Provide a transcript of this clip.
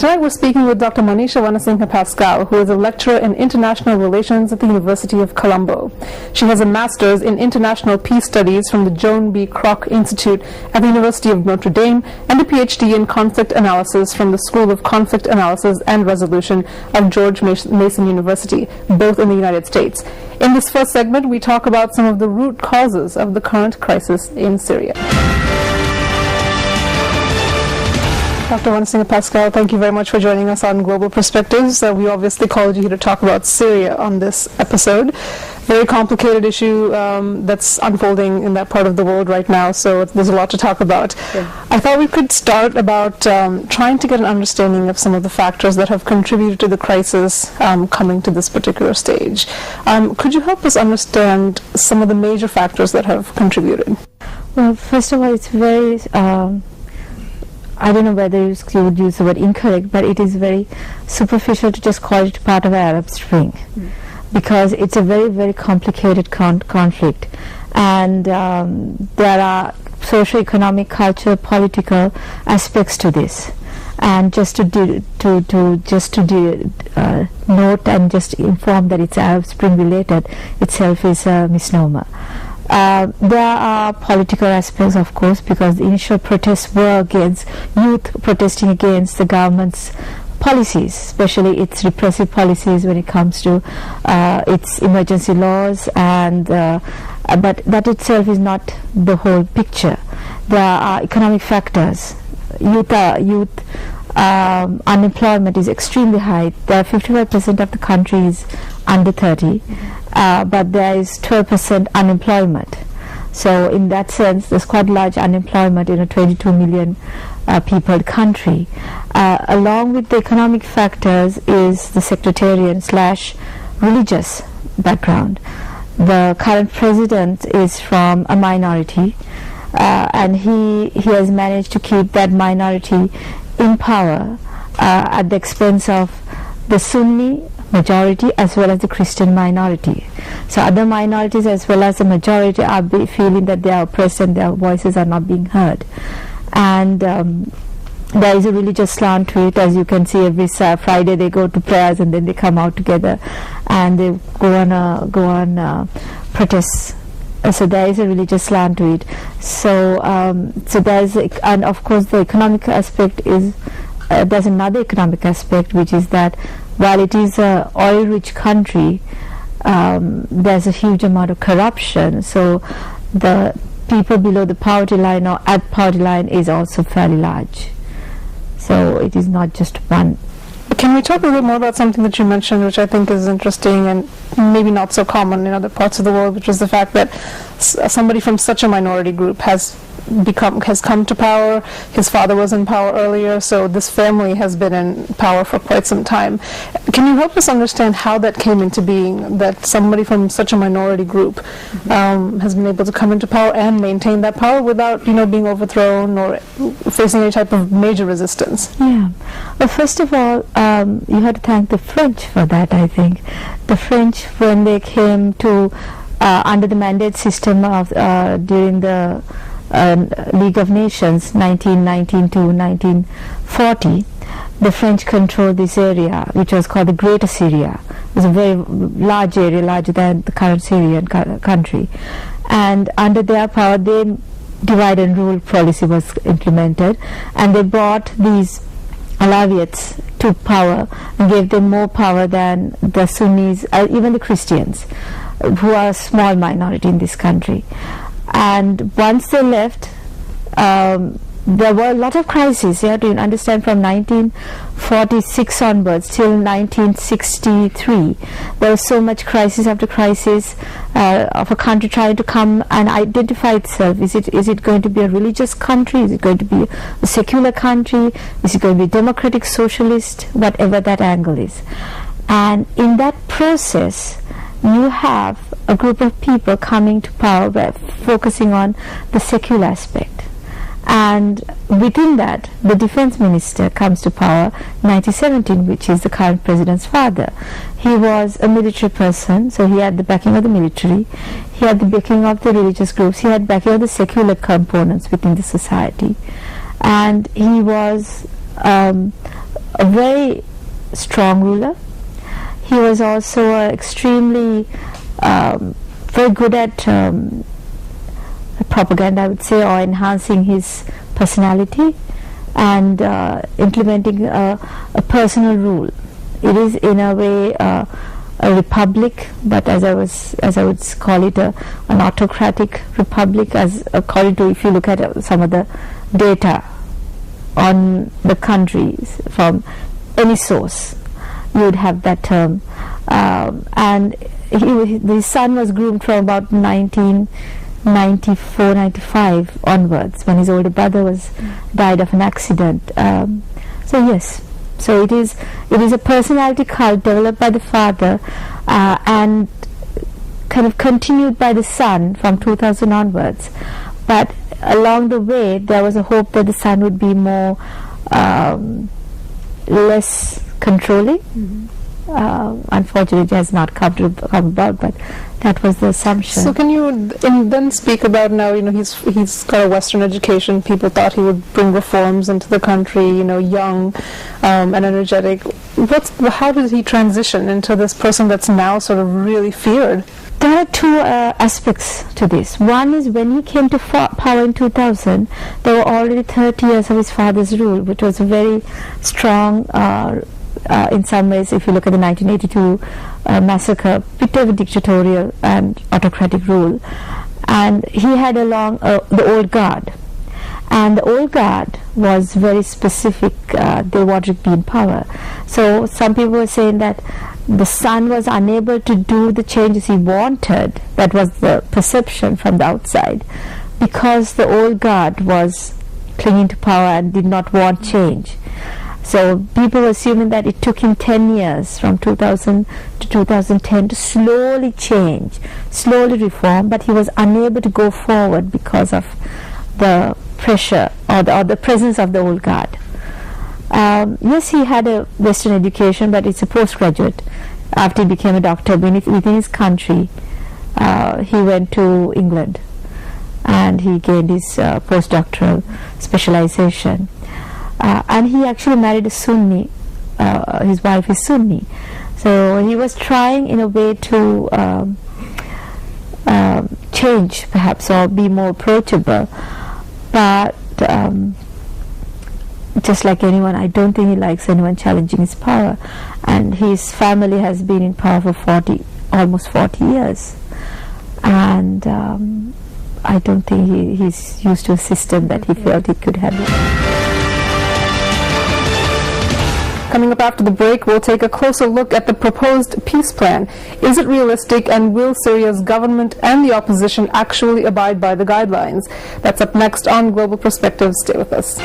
Tonight we're speaking with Dr. Monisha Vanasinghe Pascal, who is a lecturer in international relations at the University of Colombo. She has a master's in international peace studies from the Joan B. Kroc Institute at the University of Notre Dame and a PhD in conflict analysis from the School of Conflict Analysis and Resolution of George Mason University, both in the United States. In this first segment, we talk about some of the root causes of the current crisis in Syria. Dr. Vanasinghe Pascal, thank you very much for joining us on Global Perspectives. We obviously called you here to talk about Syria on this episode. Very complicated issue that's unfolding in that part of the world right now, so there's a lot to talk about. Yeah. I thought we could start about trying to get an understanding of some of the factors that have contributed to the crisis coming to this particular stage. Could you help us understand some of the major factors that have contributed? Well, first of all, it's very... I don't know whether you would use the word incorrect, but it is very superficial to just call it part of the Arab Spring, because it's a very, very complicated conflict, and there are socio-economic, cultural, political aspects to this. And just to note and just inform that it's Arab Spring related itself is a misnomer. There are political aspects, of course, because the initial protests were against youth protesting against the government's policies, especially its repressive policies when it comes to its emergency laws, and but that itself is not the whole picture. There are economic factors. Youth unemployment is extremely high. There are 55% of the country is under 30. But there is 12% unemployment. So in that sense, there's quite large unemployment in a 22 million people country. Along with the economic factors is the sectarian / religious background. The current president is from a minority, and he has managed to keep that minority in power at the expense of the Sunni majority as well as the Christian minority. So other minorities as well as the majority are feeling that they are oppressed and their voices are not being heard. And there is a religious slant to it. As you can see, every Friday they go to prayers and then they come out together and they go on protests. So there is a religious slant to it. So there is, and of course the economic aspect is, there's another economic aspect, which is that while it is an oil-rich country, there's a huge amount of corruption. So the people below the poverty line or at poverty line is also fairly large. So it is not just one. Can we talk a little more about something that you mentioned, which I think is interesting and maybe not so common in other parts of the world, which is the fact that somebody from such a minority group has come to power. His father was in power earlier, so this family has been in power for quite some time. Can you help us understand how that came into being, that somebody from such a minority group has been able to come into power and maintain that power without, being overthrown or facing any type of major resistance? Yeah. Well, first of all, you have to thank the French for that, I think. The French, when they came to under the mandate system of during the League of Nations 1919 to 1940, the French controlled this area, which was called the Greater Syria. It was a very large area, larger than the current Syrian country. And under their power, they divide and rule policy was implemented, and they brought these Alawites to power and gave them more power than the Sunnis, even the Christians, who are a small minority in this country. And once they left, there were a lot of crises. You have to understand, from 1946 onwards till 1963, there was so much crisis after crisis of a country trying to come and identify itself. Is it going to be a religious country? Is it going to be a secular country? Is it going to be democratic, socialist? Whatever that angle is. And in that process, you have a group of people coming to power focusing on the secular aspect. And within that, the defense minister comes to power in 1917, which is the current president's father. He was a military person, so he had the backing of the military, he had the backing of the religious groups, he had backing of the secular components within the society. And he was a very strong ruler. He was also extremely very good at propaganda, I would say, or enhancing his personality and implementing a personal rule. It is in a way a republic, but as I would call it an autocratic republic, as according to, if you look at some of the data on the countries from any source, you would have that term. And his son was groomed from about 1994-95 onwards, when his older brother died of an accident. So yes, so it is a personality cult developed by the father and kind of continued by the son from 2000 onwards. But along the way, there was a hope that the son would be more less controlling. Unfortunately, it has not come about, but that was the assumption. So can you then speak about now, he's got a Western education. People thought he would bring reforms into the country, young and energetic. How did he transition into this person that's now sort of really feared? There are two aspects to this. One is, when he came to power in 2000, there were already 30 years of his father's rule, which was a very strong, in some ways, if you look at the 1982 massacre, bit of a dictatorial and autocratic rule. And he had along the old guard. And the old guard was very specific. They wanted to be in power. So some people were saying that the son was unable to do the changes he wanted. That was the perception from the outside, because the old guard was clinging to power and did not want change. So people were assuming that it took him 10 years, from 2000 to 2010, to slowly change, slowly reform, but he was unable to go forward because of the pressure or the presence of the old guard. Yes, he had a Western education, but it's a postgraduate. After he became a doctor within his country, he went to England and he gained his postdoctoral specialization. And he actually married a Sunni. His wife is Sunni. So he was trying in a way to change, perhaps, or be more approachable. But just like anyone, I don't think he likes anyone challenging his power. And his family has been in power for almost 40 years. And I don't think he's used to a system that he felt he could handle. Coming up after the break, we'll take a closer look at the proposed peace plan. Is it realistic, and will Syria's government and the opposition actually abide by the guidelines? That's up next on Global Perspectives. Stay with us.